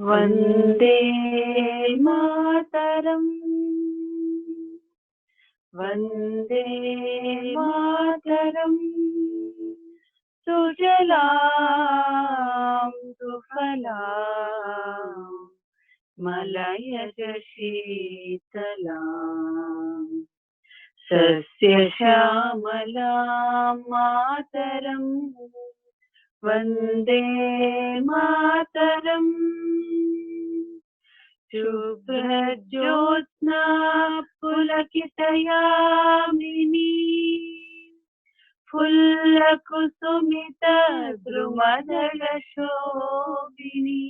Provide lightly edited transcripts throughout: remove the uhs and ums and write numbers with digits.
वन्दे मातरम् वन्दे मातरम् सुजलां सुफलां मलयज शीतलां सस्यश्यामलां मातरम् वन्दे मातरम् शुभ्रज्योत्स्ना पुलकितयामिनी फुल्लकुसुमितद्रुमदलशोभिनी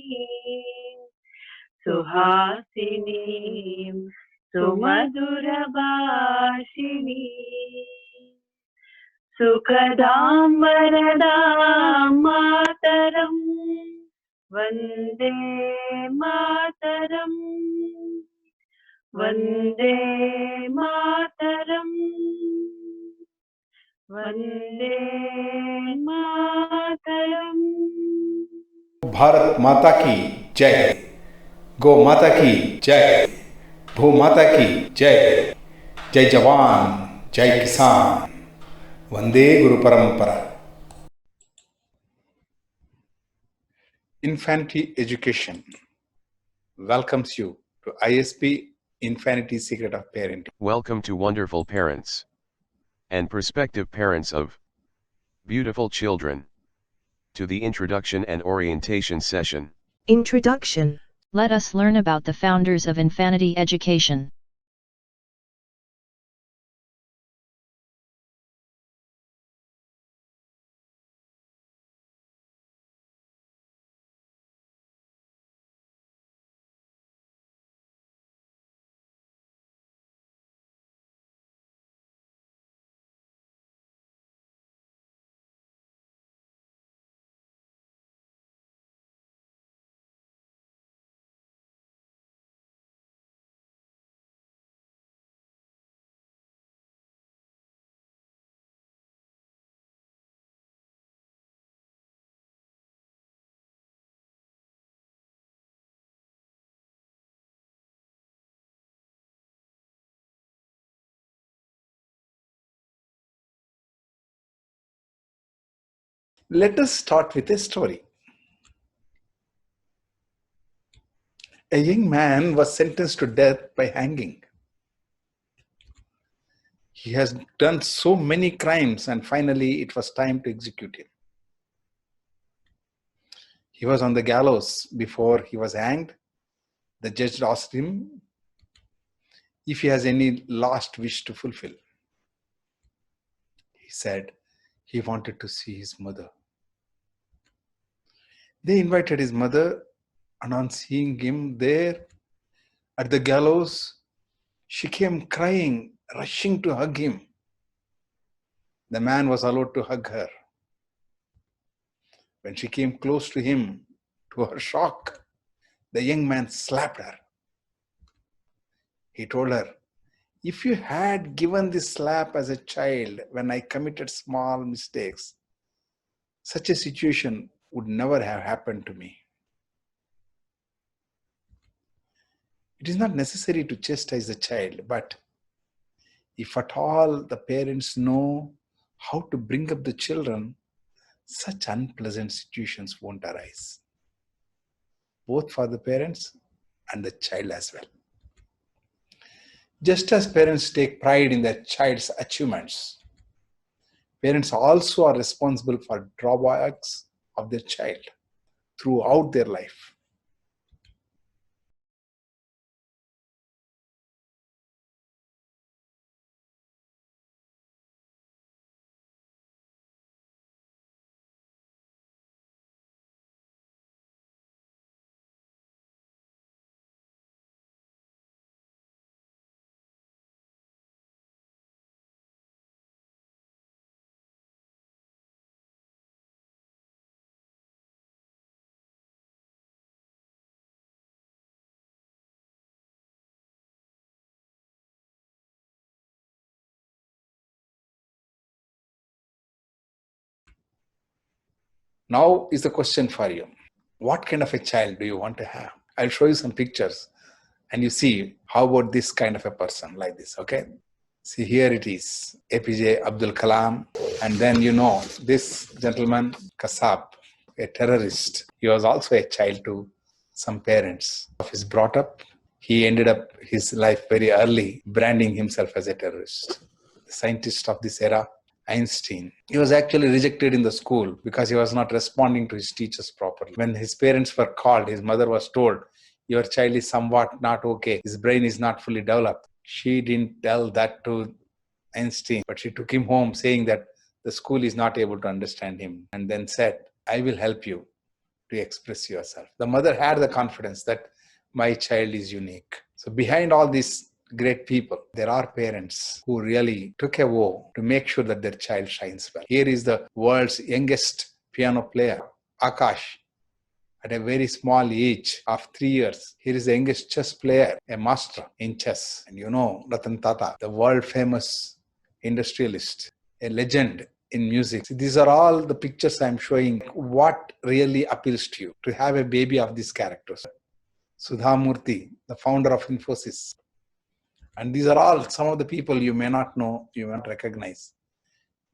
सुहासिनीं सुमधुरभाषिणी सुखदां वरदां मातरम् वन्दे मातरम् वन्दे मातरम् वन्दे मातरम्। भारत माता की जय, गौ माता की जय, भू माता की जय, जय जवान जय किसान, वंदे गुरु परंपरा। Infinity Education welcomes you to ISP Infinity Secret of Parenting. Welcome to wonderful parents and prospective parents of beautiful children to the introduction and orientation session. Introduction. Let us learn about the founders of Infinity Education. Let us start with a story. A young man was sentenced to death by hanging. He has done so many crimes, and finally it was time to execute him. He was on the gallows before he was hanged. The judge asked him if he has any last wish to fulfill. He said he wanted to see his mother. They invited his mother, and on seeing him there at the gallows, she came crying, rushing to hug him. The man was allowed to hug her. When she came close to him, to her shock, the young man slapped her. He told her, "If you had given this slap as a child when I committed small mistakes, such a situation would never have happened to me." It is not necessary to chastise the child, but if at all the parents know how to bring up the children, such unpleasant situations won't arise, both for the parents and the child as well. Just as parents take pride in their child's achievements, parents also are responsible for drawbacks of their child throughout their life. Now is the question for you. What kind of a child do you want to have? I'll show you some pictures and you see how about this kind of a person like this, okay? See, here it is, APJ Abdul Kalam. And then this gentleman, Kasab, a terrorist. He was also a child to some parents. He's brought up. He ended up his life very early, branding himself as a terrorist. The scientist of this era, Einstein. He was actually rejected in the school because he was not responding to his teachers properly. When his parents were called, his mother was told, your child is somewhat not okay. His brain is not fully developed. She didn't tell that to Einstein, but she took him home saying that the school is not able to understand him, and then said, I will help you to express yourself. The mother had the confidence that my child is unique. So behind all these great people, there are parents who really took a vow to make sure that their child shines well. Here is the world's youngest piano player, Akash, at a very small age of 3 years. Here is the youngest chess player, a master in chess. And Ratan Tata, the world famous industrialist, a legend in music. So these are all the pictures I'm showing. What really appeals to you to have a baby of these characters? Sudha Murthy, the founder of Infosys. And these are all some of the people you may not know, you may not recognize,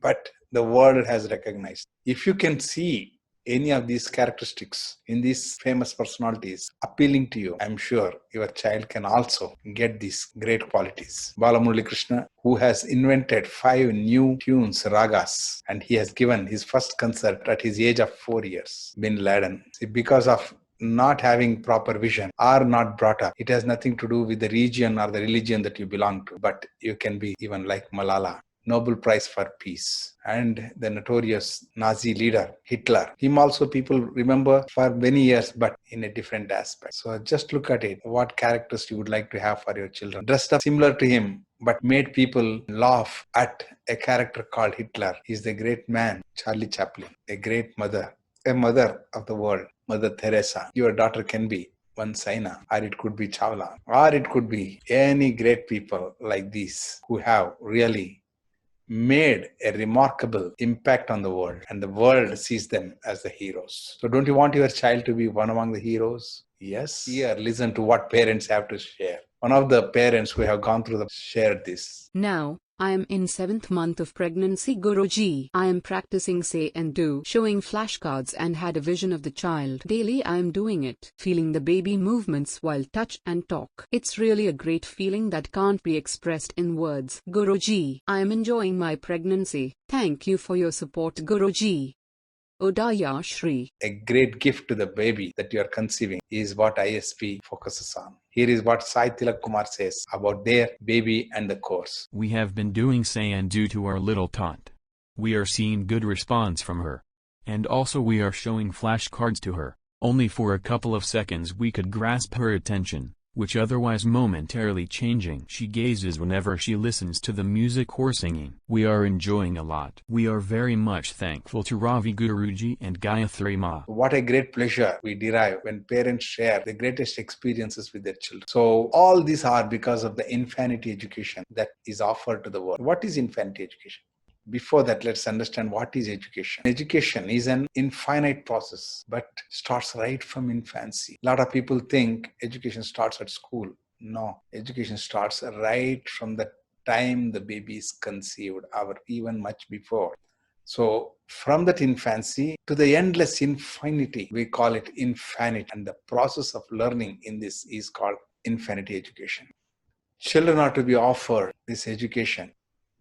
but the world has recognized. If you can see any of these characteristics in these famous personalities appealing to you, I'm sure your child can also get these great qualities. Balamurali Krishna, who has invented 5 new tunes, ragas, and he has given his first concert at his age of 4 years. Bin Laden, see, because of not having proper vision or not brought up, it has nothing to do with the region or the religion that you belong to, but you can be even like Malala, Nobel Prize for Peace, and the notorious Nazi leader, Hitler. Him also people remember for many years, but in a different aspect. So just look at it. What characters you would like to have for your children? Dressed up similar to him, but made people laugh at a character called Hitler. He's the great man, Charlie Chaplin, a great mother, a mother of the world, Mother Teresa. Your daughter can be one Saina, or it could be Chawla, or it could be any great people like these who have really made a remarkable impact on the world, and the world sees them as the heroes. So don't you want your child to be one among the heroes? Yes. Here, listen to what parents have to share. One of the parents who have gone through shared this. Now, I am in 7th month of pregnancy, Guruji. I am practicing say and do, showing flashcards and had a vision of the child. Daily I am doing it, feeling the baby movements while touch and talk. It's really a great feeling that can't be expressed in words. Guruji, I am enjoying my pregnancy. Thank you for your support, Guruji. Udaya Shri. A great gift to the baby that you are conceiving is what ISP focuses on. Here is what Sai Tilak Kumar says about their baby and the course. We have been doing say and do to our little tot. We are seeing good response from her. And also we are showing flashcards to her. Only for a couple of seconds we could grasp her attention, which otherwise momentarily changing. She gazes whenever she listens to the music or singing. We are enjoying a lot. We are very much thankful to Ravi Guruji and Gayatri Ma. What a great pleasure we derive when parents share the greatest experiences with their children. So all these are because of the infinity education that is offered to the world. What is infinity education? Before that, let's understand what is education. Education is an infinite process, but starts right from infancy. A lot of people think education starts at school. No, education starts right from the time the baby is conceived, or even much before. So from that infancy to the endless infinity, we call it infinite. And the process of learning in this is called infinity education. Children are to be offered this education.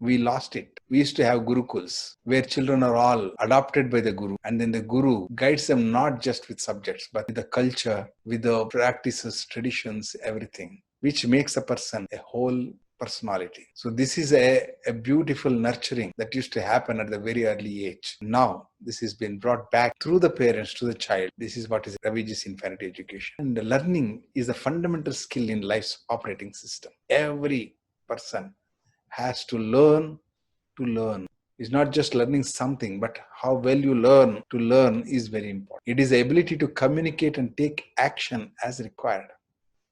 We lost it. We used to have gurukuls where children are all adopted by the guru, and then the guru guides them not just with subjects but with the culture, with the practices, traditions, everything, which makes a person a whole personality. So this is a beautiful nurturing that used to happen at the very early age. Now this has been brought back through the parents to the child. This is what is Raviji's infinity education. And the learning is a fundamental skill in life's operating system. Every person has to learn to learn. It's not just learning something, but how well you learn to learn is very important. It is the ability to communicate and take action as required.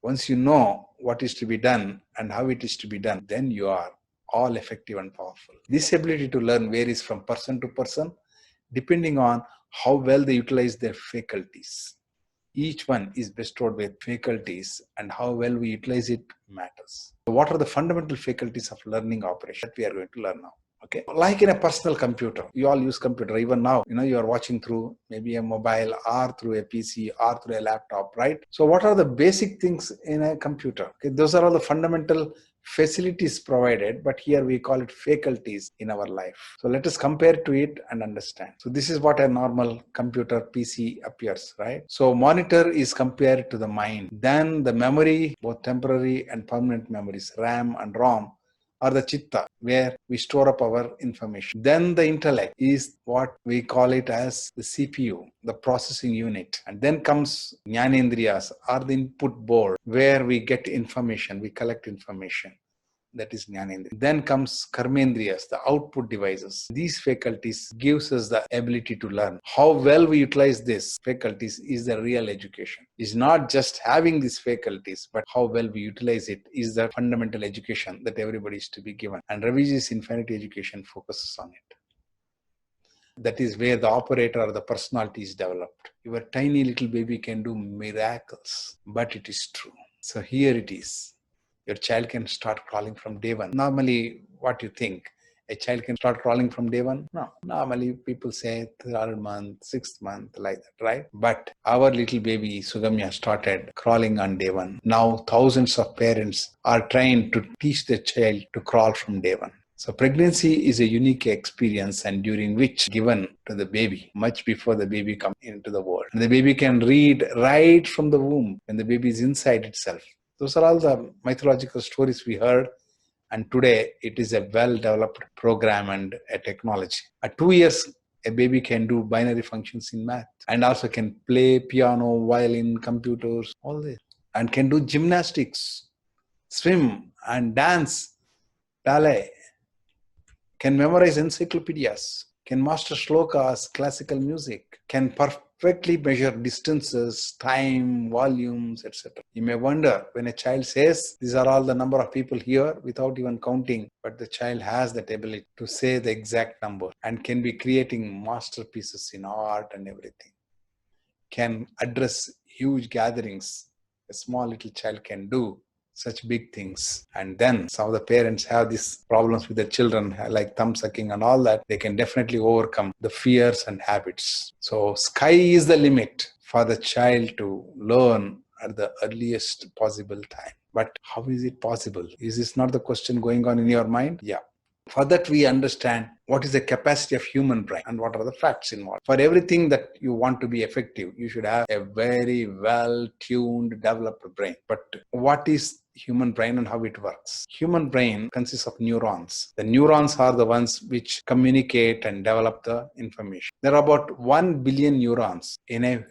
Once you know what is to be done and how it is to be done, then you are all effective and powerful. This ability to learn varies from person to person, depending on how well they utilize their faculties. Each one is bestowed with faculties, and how well we utilize it matters. So what are the fundamental faculties of learning operation that we are going to learn now? Okay, like in a personal computer, you all use computer. Even now, you are watching through maybe a mobile or through a PC or through a laptop, right? So what are the basic things in a computer? Okay, those are all the fundamental facilities provided, but here we call it faculties in our life. So let us compare to it and understand. So this is what a normal computer PC appears, right? So monitor is compared to the mind. Then the memory, both temporary and permanent memories, RAM and ROM, or the chitta, where we store up our information. Then the intellect is what we call it as the CPU, the processing unit. And then comes jnanendriyas, or the input board, where we get information, we collect information. That is jnanendriya. Then comes karmendriyas, the output devices. These faculties gives us the ability to learn. How well we utilize these faculties is the real education. It's not just having these faculties, but how well we utilize it is the fundamental education that everybody is to be given. And Raviji's Infinity Education focuses on it. That is where the operator or the personality is developed. Your tiny little baby can do miracles, but it is true. So here it is. Your child can start crawling from day one. Normally, what you think? A child can start crawling from day one? No. Normally, people say 3rd month, 6th month, like that, right? But our little baby, Sugamya, started crawling on day one. Now, thousands of parents are trying to teach their child to crawl from day one. So pregnancy is a unique experience, and during which given to the baby much before the baby comes into the world. And the baby can read right from the womb when the baby is inside itself. Those are all the mythological stories we heard, and today it is a well-developed program and a technology. At 2 years, a baby can do binary functions in math and also can play piano, violin, computers, all this, and can do gymnastics, swim and dance, ballet, can memorize encyclopedias, can master shlokas, classical music, can perfectly measure distances, time, volumes, etc. You may wonder when a child says, these are all the number of people here without even counting, but the child has that ability to say the exact number and can be creating masterpieces in art and everything. Can address huge gatherings. A small little child can do such big things. And then some of the parents have these problems with their children, like thumb sucking and all that. They can definitely overcome the fears and habits. So sky is the limit for the child to learn at the earliest possible time. But how is it possible? Is this not the question going on in your mind? Yeah. For that, we understand what is the capacity of human brain and what are the facts involved. For everything that you want to be effective, you should have a very well-tuned, developed brain. But what is human brain and how it works? Human brain consists of neurons. The neurons are the ones which communicate and develop the information. There are about 1 billion neurons in a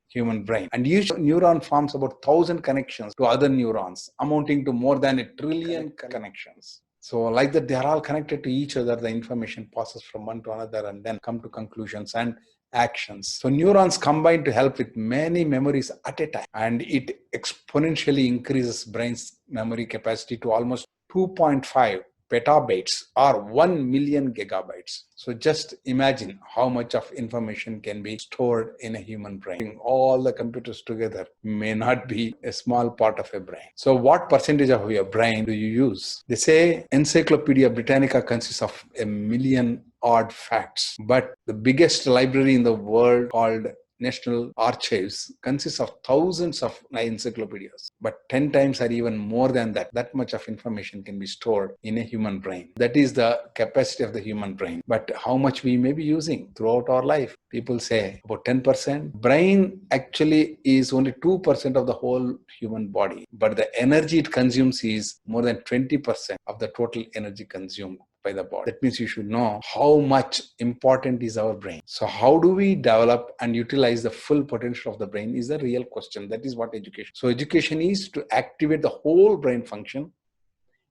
human brain, and each neuron forms about 1,000 connections to other neurons, amounting to more than 1 trillion connections. So like that, they are all connected to each other. The information passes from one to another and then come to conclusions and actions. So neurons combine to help with many memories at a time, and it exponentially increases brain's memory capacity to almost 2.5 petabytes or 1 million gigabytes. So just imagine how much of information can be stored in a human brain. All the computers together may not be a small part of a brain. So what percentage of your brain do you use? They say Encyclopedia Britannica consists of 1 million odd facts, but the biggest library in the world, called National Archives, consists of thousands of encyclopedias, but 10 times or even more than that. That much of information can be stored in a human brain. That is the capacity of the human brain. But how much we may be using throughout our life? People say about 10%. Brain actually is only 2% of the whole human body, but the energy it consumes is more than 20% of the total energy consumed by the body. That means you should know how much important is our brain. So how do we develop and utilize the full potential of the brain is the real question. That is what education. So education is to activate the whole brain function.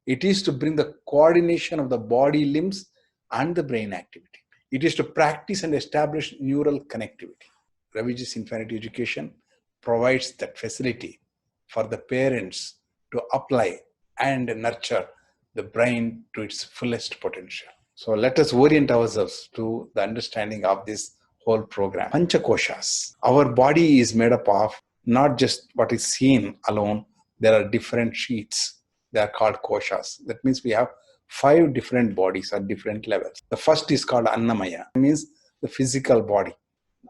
It is to bring the coordination of the body, limbs, and the brain activity. It is to practice and establish neural connectivity. Raviji's Infinity Education provides that facility for the parents to apply and nurture the brain to its fullest potential. So let us orient ourselves to the understanding of this whole program. Panchakoshas. Our body is made up of not just what is seen alone. There are different sheets. They are called koshas. That means we have 5 different bodies at different levels. The first is called Annamaya. It means the physical body.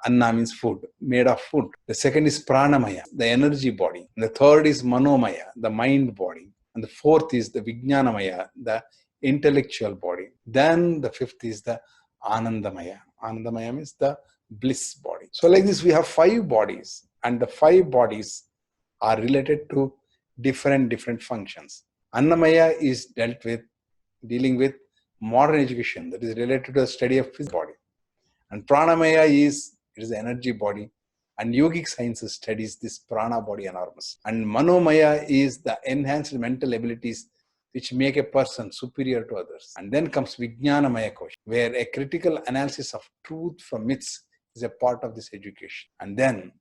Anna means food, made of food. The second is Pranamaya, the energy body. And the third is Manomaya, the mind body. And the fourth is the Vijnanamaya, the intellectual body. Then the fifth is the Anandamaya. Anandamaya means the bliss body. So like this, we have 5 bodies, and the 5 bodies are related to different functions. Annamaya is dealing with modern education, that is related to the study of physical body. And Pranamaya is the energy body, and yogic sciences studies this prana body enormous. And Manomaya is the enhanced mental abilities which make a person superior to others. And then comes Vijnanamaya Kosha, where a critical analysis of truth from myths is a part of this education. And then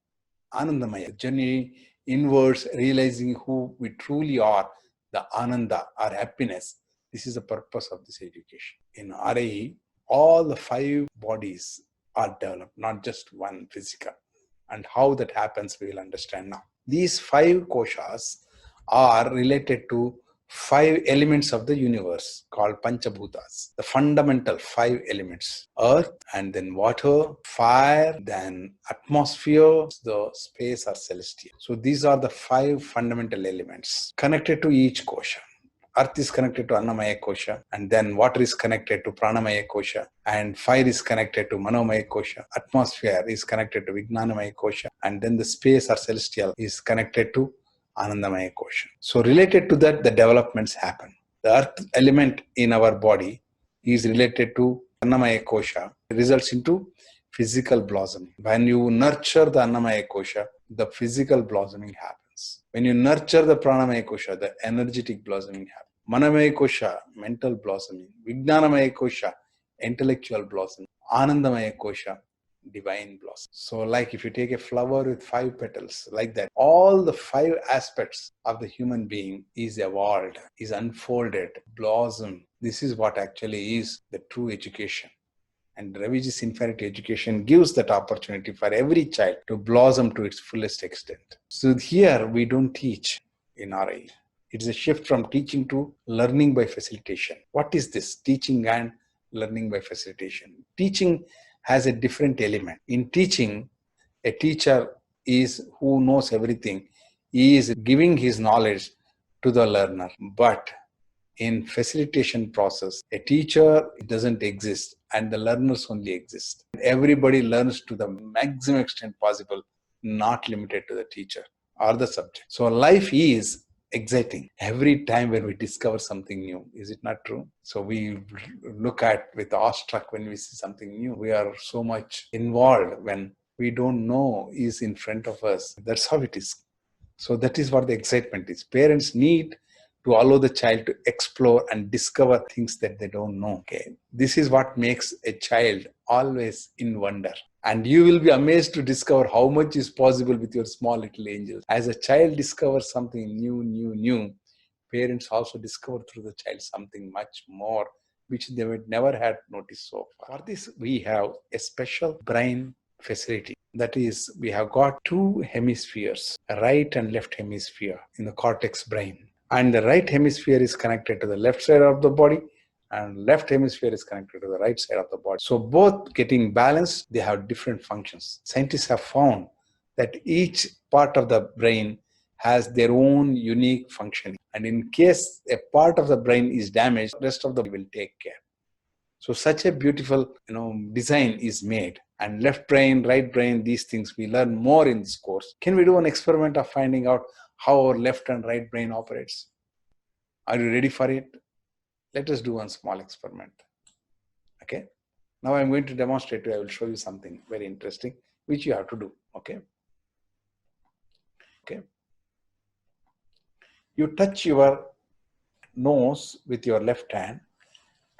Anandamaya, the journey inwards, realizing who we truly are, the Ananda, our happiness. This is the purpose of this education. In RIE, all the 5 bodies are developed, not just one physical. And how that happens, we will understand now. These 5 koshas are related to 5 elements of the universe called Panchabhutas, the fundamental 5 elements: earth, and then water, fire, then atmosphere, the space or celestial. So these are the 5 fundamental elements connected to each kosha. Earth is connected to Annamaya Kosha, and then water is connected to Pranamaya Kosha, and fire is connected to Manomaya Kosha, atmosphere is connected to Vijnanamaya Kosha, and then the space or celestial is connected to Anandamaya Kosha. So related to that, the developments happen. The earth element in our body is related to Annamaya Kosha, results into physical blossoming. When you nurture the Annamaya Kosha, the physical blossoming happens. When you nurture the Pranamaya Kosha, the energetic blossoming happens. Manomaya Kosha, mental blossoming. Vijnanamaya Kosha, intellectual blossoming. Anandamaya Kosha, divine blossom. So like if you take a flower with 5 petals, like that, all the 5 aspects of the human being is evolved, is unfolded, blossom. This is what actually is the true education. And Raviji's Infinity Education gives that opportunity for every child to blossom to its fullest extent. So here we don't teach in RIE. It's a shift from teaching to learning by facilitation. What is this? Teaching and learning by facilitation. Teaching has a different element. In teaching, a teacher is who knows everything. He is giving his knowledge to the learner. But in facilitation process, a teacher doesn't exist and the learners only exist. Everybody learns to the maximum extent possible, not limited to the teacher or the subject. So life is exciting every time when we discover something new. Is it not true? So we look at with awestruck when we see something new. We are so much involved when we don't know is in front of us. That's how it is. So that is what the excitement is. Parents need to allow the child to explore and discover things that they don't know. Okay, this is what makes a child always in wonder. And you will be amazed to discover how much is possible with your small little angels. As a child discovers something new, parents also discover through the child something much more, which they would never had noticed so far. For this, we have a special brain facility. That is, we have got 2 hemispheres, a right and left hemisphere in the cortex brain. And the right hemisphere is connected to the left side of the body, and left hemisphere is connected to the right side of the body. So both getting balanced, they have different functions. Scientists have found that each part of the brain has their own unique functioning. And in case a part of the brain is damaged, the rest of the body will take care. So such a beautiful design is made. And left brain, right brain, these things we learn more in this course. Can we do an experiment of finding out how our left and right brain operates? Are you ready for it? Let us do one small experiment. Okay. Now I'm going to demonstrate to you. I will show you something very interesting, which you have to do. Okay. Okay. You touch your nose with your left hand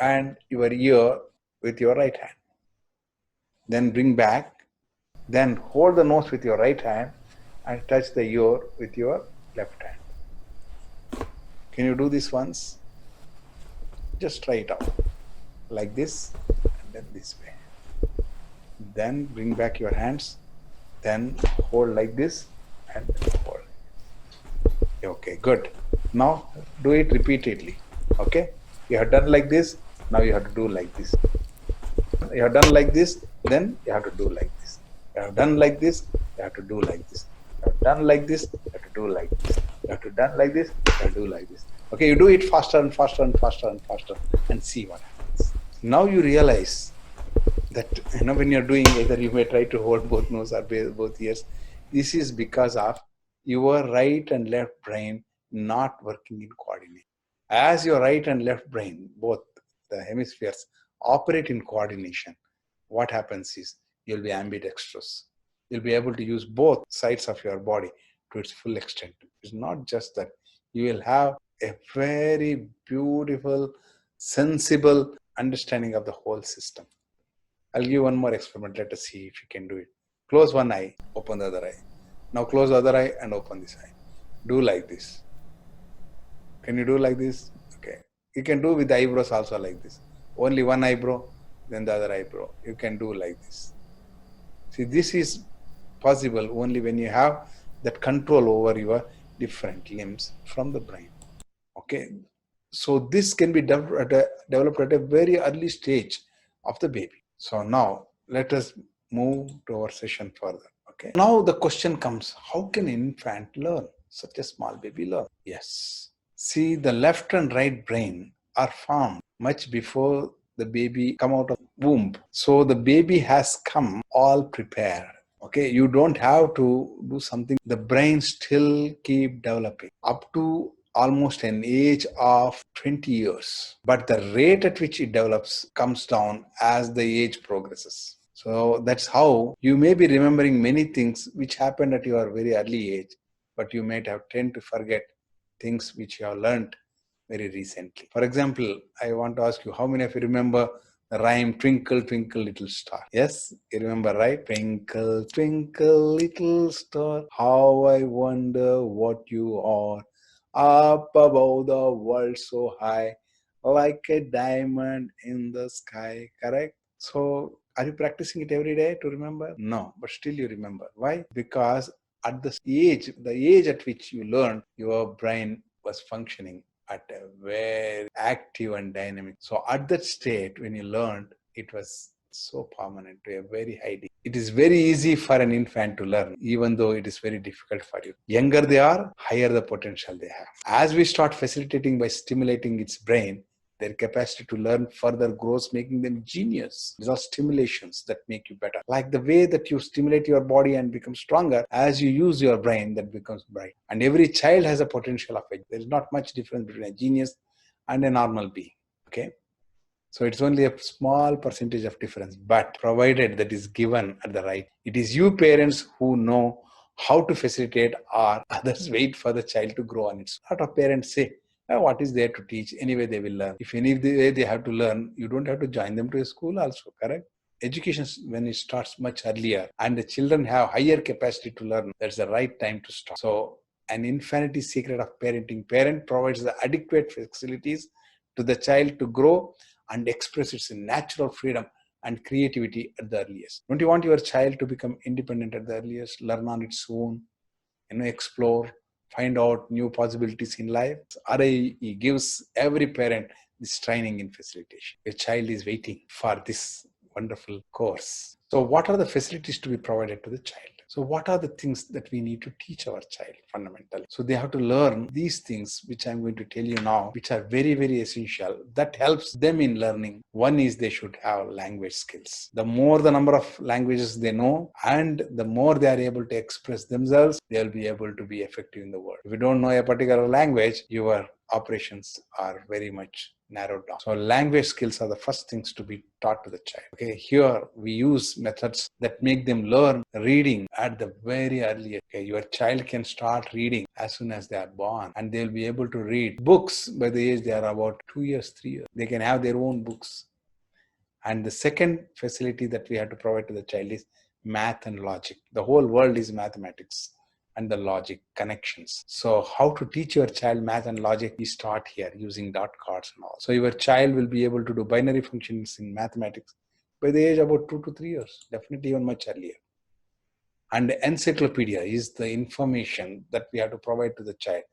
and your ear with your right hand. Then bring back. Then hold the nose with your right hand and touch the ear with your left hand. Can you do this once? Just try it out. Like this and then this way. Then bring back your hands. Then hold like this and hold. Okay, good. Now do it repeatedly. Okay, you have done like this. Now you have to do like this. You have done like this, then you have to do like this. You have done like this, you have to do like this. You have done like this, you have to do like this. You have to done like this, you have to do like this. Okay, you do it faster and faster and faster and faster and see what happens. Now you realize that when you're doing either you may try to hold both nose or both ears. This is because of your right and left brain not working in coordination. As your right and left brain, both the hemispheres, operate in coordination, what happens is you'll be ambidextrous. You'll be able to use both sides of your body to its full extent. It's not just that. You will have a very beautiful, sensible understanding of the whole system. I'll give one more experiment. Let us see if you can do it. Close one eye, open the other eye. Now close the other eye and open this eye. Do like this. Can you do like this? Okay. You can do with the eyebrows also like this. Only one eyebrow, then the other eyebrow. You can do like this. See, this is possible only when you have that control over your different limbs from the brain. Okay. So this can be developed at a very early stage of the baby. So now let us move to our session further. Okay. Now the question comes, how can an infant learn? Such a small baby learn? Yes. See, the left and right brain are formed much before the baby come out of womb. So the baby has come all prepared. Okay, you don't have to do something. The brain still keep developing up to almost an age of 20 years. But the rate at which it develops comes down as the age progresses. So that's how you may be remembering many things which happened at your very early age, but you might have tend to forget things which you have learned very recently. For example, I want to ask you, how many of you remember the rhyme Twinkle, Twinkle, Little Star? Yes, you remember, right? Twinkle, twinkle, little star, how I wonder what you are. Up above the world so high, like a diamond in the sky. Correct? So, are you practicing it every day to remember? No, but still you remember. Why? Because at the age at which you learned, your brain was functioning at a very active and dynamic. So at that state, when you learned, it was so permanent to a very high degree. It is very easy for an infant to learn, even though it is very difficult for you. Younger they are, higher the potential they have. As we start facilitating by stimulating its brain, their capacity to learn further grows, making them genius. These are stimulations that make you better. Like the way that you stimulate your body and become stronger, as you use your brain, that becomes bright. And every child has a potential of it. There is not much difference between a genius and a normal being. Okay? So it's only a small percentage of difference, but provided that is given at the right. It is you parents who know how to facilitate, or others wait for the child to grow on its own. A lot of parents say, what is there to teach? Anyway, they will learn. If any way they have to learn, you don't have to join them to a school also, correct? Education, when it starts much earlier and the children have higher capacity to learn, that's the right time to start. So an infinity secret of parenting. Parent provides the adequate facilities to the child to grow and express its natural freedom and creativity at the earliest. Don't you want your child to become independent at the earliest, learn on its own, explore, find out new possibilities in life? RIE gives every parent this training in facilitation. Your child is waiting for this wonderful course. So what are the facilities to be provided to the child? So what are the things that we need to teach our child fundamentally? So they have to learn these things, which I'm going to tell you now, which are very, very essential. That helps them in learning. One is they should have language skills. The more the number of languages they know, and the more they are able to express themselves, they'll be able to be effective in the world. If you don't know a particular language, your operations are very much narrowed down. So language skills are the first things to be taught to the child. Okay, here we use methods that make them learn reading at the very early. Okay, your child can start reading as soon as they are born, and they'll be able to read books by the age they are about 2 years, 3 years. They can have their own books. And the second facility that we have to provide to the child is math and logic. The whole world is mathematics and the logic connections. So how to teach your child math and logic, we start here using dot cards and all. So your child will be able to do binary functions in mathematics by the age about 2 to 3 years, definitely even much earlier. And the encyclopedia is the information that we have to provide to the child.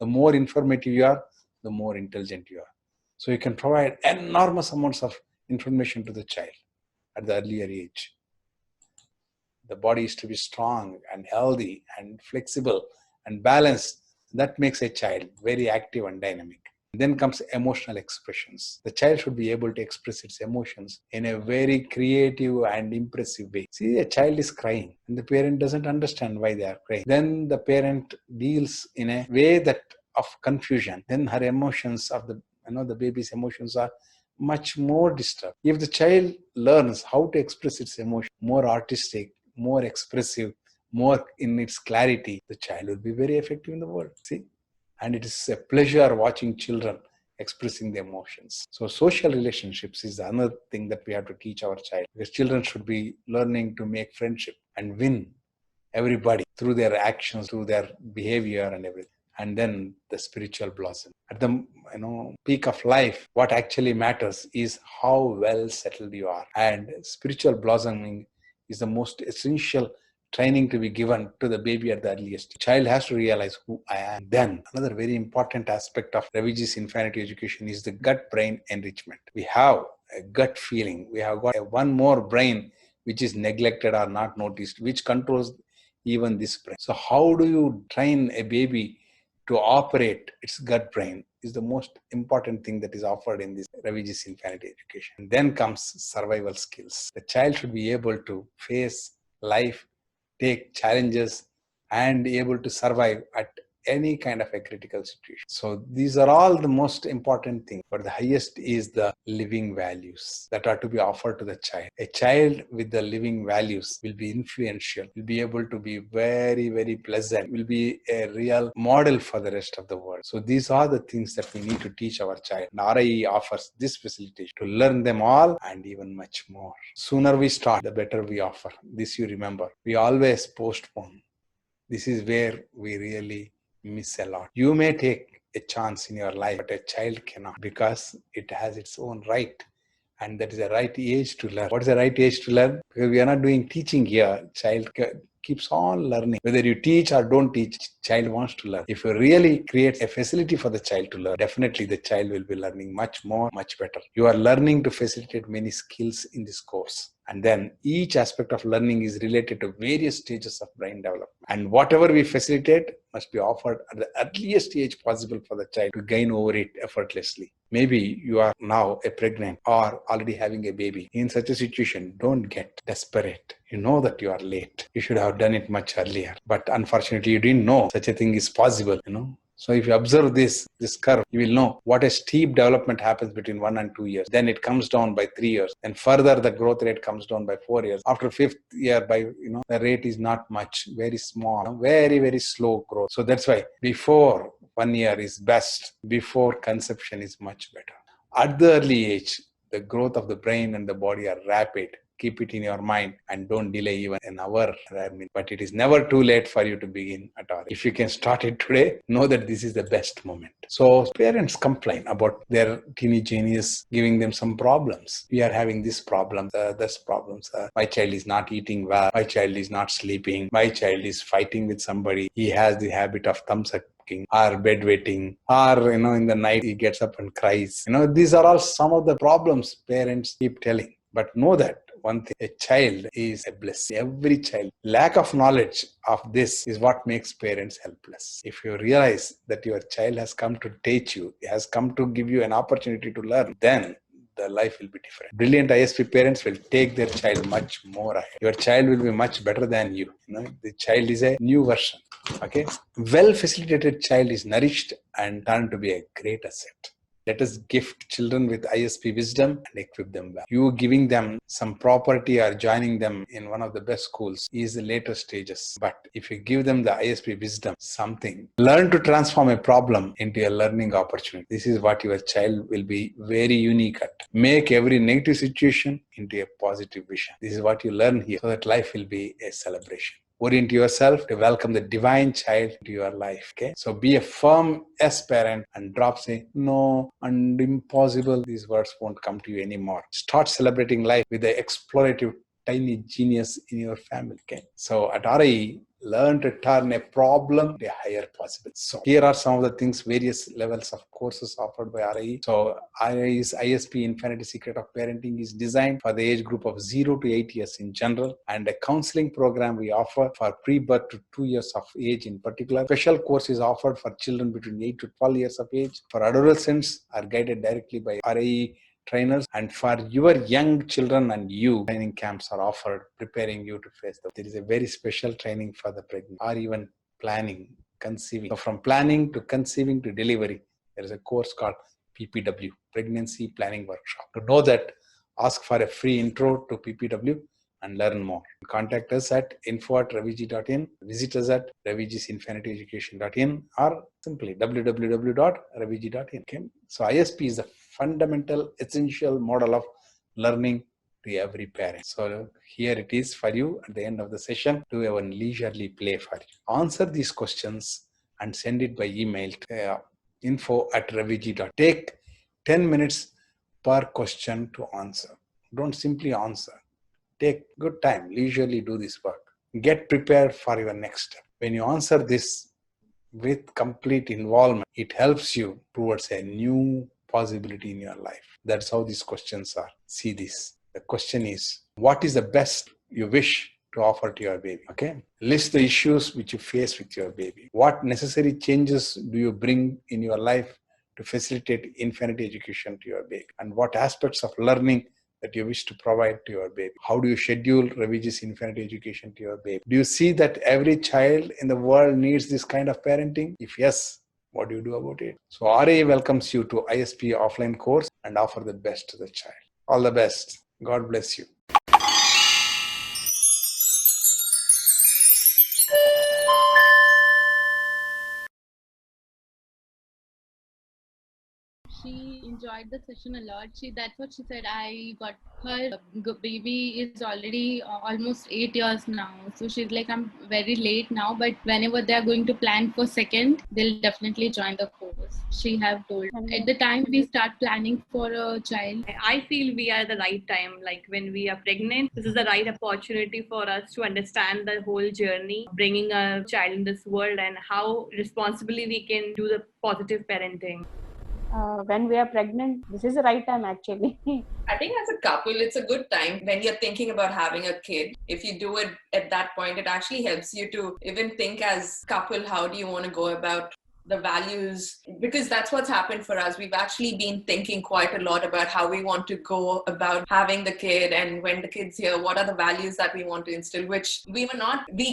The more informative you are, the more intelligent you are. So you can provide enormous amounts of information to the child at the earlier age. The body is to be strong and healthy and flexible and balanced. That makes a child very active and dynamic. Then comes emotional expressions. The child should be able to express its emotions in a very creative and impressive way. See, a child is crying and the parent doesn't understand why they are crying. Then the parent deals in a way that of confusion. Then her emotions of the baby's emotions are much more disturbed. If the child learns how to express its emotion, more artistic, more expressive, more in its clarity, the child will be very effective in the world. See? And it is a pleasure watching children expressing their emotions. So social relationships is another thing that we have to teach our child, because children should be learning to make friendship and win everybody through their actions, through their behavior and everything. And then the spiritual blossom. At the peak of life, what actually matters is how well settled you are. And spiritual blossoming is the most essential training to be given to the baby at the earliest. The child has to realize who I am. Then another very important aspect of Raviji's infinity education is the gut-brain enrichment. We have a gut feeling. We have got one more brain which is neglected or not noticed, which controls even this brain. So how do you train a baby to operate its gut brain is the most important thing that is offered in this Raviji's infinity education. And then comes survival skills. The child should be able to face life, take challenges, and be able to survive at any kind of a critical situation. So these are all the most important things, but the highest is the living values that are to be offered to the child. A child with the living values will be influential, will be able to be very, very pleasant, will be a real model for the rest of the world. So these are the things that we need to teach our child. And RIE offers this facilitation to learn them all and even much more. Sooner we start, the better we offer. This you remember. We always postpone. This is where we really miss a lot. You may take a chance in your life, but a child cannot, because it has its own right. And that is the right age to learn. What is the right age to learn? Because we are not doing teaching here. Child keeps on learning. Whether you teach or don't teach, child wants to learn. If you really create a facility for the child to learn, definitely the child will be learning much more, much better. You are learning to facilitate many skills in this course. And then each aspect of learning is related to various stages of brain development. And whatever we facilitate must be offered at the earliest age possible for the child to gain over it effortlessly. Maybe you are now pregnant or already having a baby. In such a situation, don't get desperate. You know that you are late. You should have done it much earlier. But unfortunately, you didn't know such a thing is possible, So if you observe this curve, you will know what a steep development happens between 1 and 2 years. Then it comes down by 3 years. And further, the growth rate comes down by 4 years. After 5th year, the rate is not much, very small, very, very slow growth. So that's why before 1 year is best. Before conception is much better. At the early age, the growth of the brain and the body are rapid. Keep it in your mind and don't delay even an hour. But it is never too late for you to begin at all. If you can start it today, know that this is the best moment. So parents complain about their teeny genius giving them some problems. We are having this problem, this problems. My child is not eating well. My child is not sleeping. My child is fighting with somebody. He has the habit of thumbs up or bedwetting, or in the night he gets up and cries. These are all some of the problems parents keep telling. But know that one thing, a child is a blessing. Every child. Lack of knowledge of this is what makes parents helpless. If you realize that your child has come to teach you, has come to give you an opportunity to learn, then the life will be different. Brilliant ISP parents will take their child much more ahead. Your child will be much better than you. The child is a new version. Okay. Well facilitated child is nourished and turned to be a great asset. Let us gift children with ISP wisdom and equip them well. You giving them some property or joining them in one of the best schools is the later stages. But if you give them the ISP wisdom, something, learn to transform a problem into a learning opportunity. This is what your child will be very unique at. Make every negative situation into a positive vision. This is what you learn here, so that life will be a celebration. Orient yourself to welcome the divine child into your life. Okay, so be a firm yes parent and drop saying no and impossible. These words won't come to you anymore. Start celebrating life with the explorative tiny genius in your family. Okay. So at RIE, learn to turn a problem to a higher possibility. So here are some of the things, various levels of courses offered by RIE. So RIE's ISP Infinity Secret of Parenting is designed for the age group of 0 to 8 years in general, and a counseling program we offer for pre-birth to 2 years of age in particular. Special course is offered for children between 8 to 12 years of age. For adolescents are guided directly by RIE trainers, and for your young children and you, training camps are offered, preparing you to face them. There is a very special training for the pregnant or even planning, conceiving. So from planning to conceiving to delivery, there is a course called PPW, Pregnancy Planning Workshop. To know that, ask for a free intro to PPW and learn more. Contact us at info@raviji.in, visit us at ravijisinfinityeducation.in, or simply www.raviji.in. Okay? So ISP is a fundamental, essential model of learning to every parent. So here it is for you at the end of the session. Do a leisurely play for you. Answer these questions and send it by email to info@raviji.in. Take 10 minutes per question to answer. Don't simply answer. Take good time, leisurely do this work. Get prepared for your next step. When you answer this with complete involvement, it helps you towards a new possibility in your life. That's how these questions are. See this. The question is, what is the best you wish to offer to your baby? Okay. List the issues which you face with your baby. What necessary changes do you bring in your life to facilitate infinity education to your baby? And what aspects of learning that you wish to provide to your baby? How do you schedule Raviji's infinity education to your baby? Do you see that every child in the world needs this kind of parenting? If yes, what do you do about it? So RIE welcomes you to ISP offline course and offer the best to the child. All the best. God bless you. She enjoyed the session a lot. That's what she said. I got her baby is already almost 8 years now. So she's like, I'm very late now, but whenever they're going to plan for second, they'll definitely join the course. She have told. At the time we start planning for a child, I feel we are at the right time. Like when we are pregnant, this is the right opportunity for us to understand the whole journey, bringing a child in this world and how responsibly we can do the positive parenting. When we are pregnant, this is the right time actually. I think as a couple, it's a good time when you're thinking about having a kid. If you do it at that point, it actually helps you to even think as couple, how do you want to go about the values, because that's what's happened for us. We've actually been thinking quite a lot about how we want to go about having the kid, and when the kid's here, what are the values that we want to instill, which we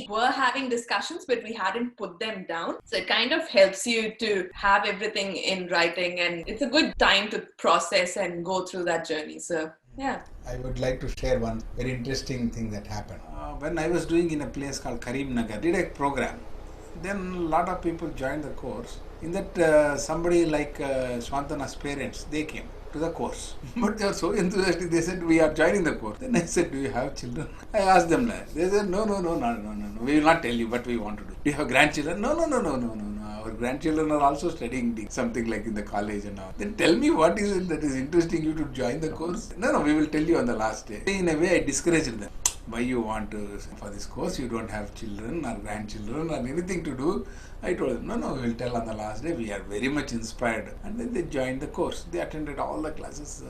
were having discussions, but we hadn't put them down. So it kind of helps you to have everything in writing, and it's a good time to process and go through that journey. So yeah. I would like to share one very interesting thing that happened. When I was doing in a place called Karimnagar, did a program. Then a lot of people joined the course. In that, somebody like Swantana's parents, they came to the course. But they were so enthusiastic, they said, we are joining the course. Then I said, do you have children? I asked them that. They said, no. We will not tell you what we want to do. Do you have grandchildren? No. Our grandchildren are also studying something like in the college and all. Then tell me what is it that is interesting you to join the course? No, we will tell you on the last day. In a way, I discouraged them. Why you want to, for this course, you don't have children or grandchildren or anything to do. I told them, no, we will tell on the last day. We are very much inspired. And then they joined the course. They attended all the classes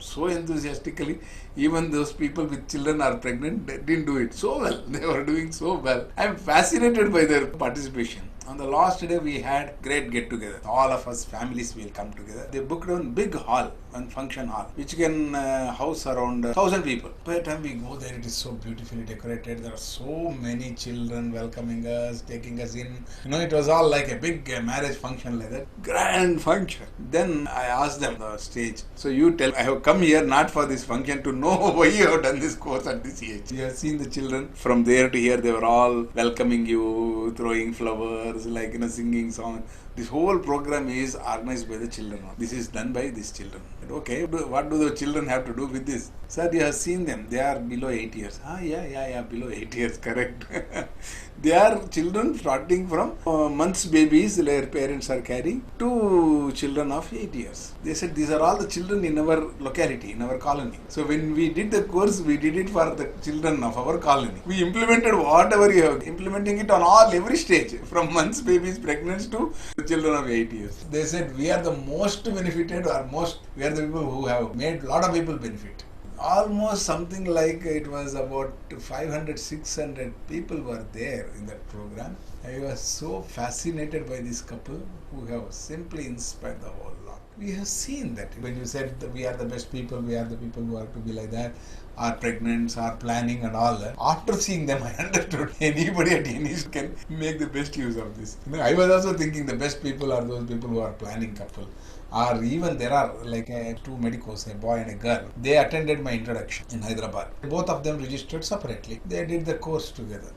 so enthusiastically. Even those people with children are pregnant, they didn't do it so well. They were doing so well. I am fascinated by their participation. On the last day, we had great get-together. All of us families will come together. They booked a big hall, one function hall, which can house around 1,000 people. By the time we go there, it is so beautifully decorated. There are so many children welcoming us, taking us in. It was all like a big marriage function like that. Grand function. Then I asked them on the stage, so you tell, I have come here not for this function, to know why you have done this course at this age. You have seen the children from there to here. They were all welcoming you, throwing flowers, hours, like singing song. This whole program is organized by the children. This is done by these children. Okay, what do the children have to do with this? Sir, you have seen them. They are below 8 years. Yeah, below 8 years, correct. They are children starting from months babies their parents are carrying to children of 8 years. They said these are all the children in our locality, in our colony. So when we did the course, we did it for the children of our colony. We implemented whatever you have, implementing it on every stage, from months babies, pregnant to the children of 8 years. They said we are the most benefited, we are the people who have made a lot of people benefit. Almost something like it was about 500, 600 people were there in that program. I was so fascinated by this couple who have simply inspired the whole lot. We have seen that when you said that we are the best people, we are the people who are to be like that, are pregnant, are planning and all that. After seeing them, I understood anybody at any age can make the best use of this. I was also thinking the best people are those people who are planning couple. Or even there are like two medicos, a boy and a girl. They attended my introduction in Hyderabad. Both of them registered separately. They did the course together.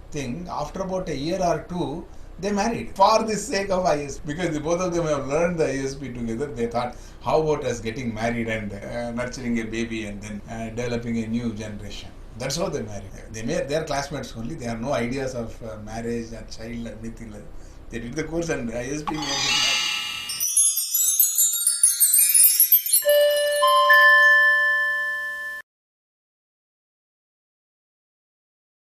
After about a year or two, they married for the sake of ISP. Because both of them have learned the ISP together. They thought, how about us getting married and nurturing a baby and then developing a new generation. That's how they married. They are classmates only. They have no ideas of marriage or child or anything like that. They did the course and ISP made them married.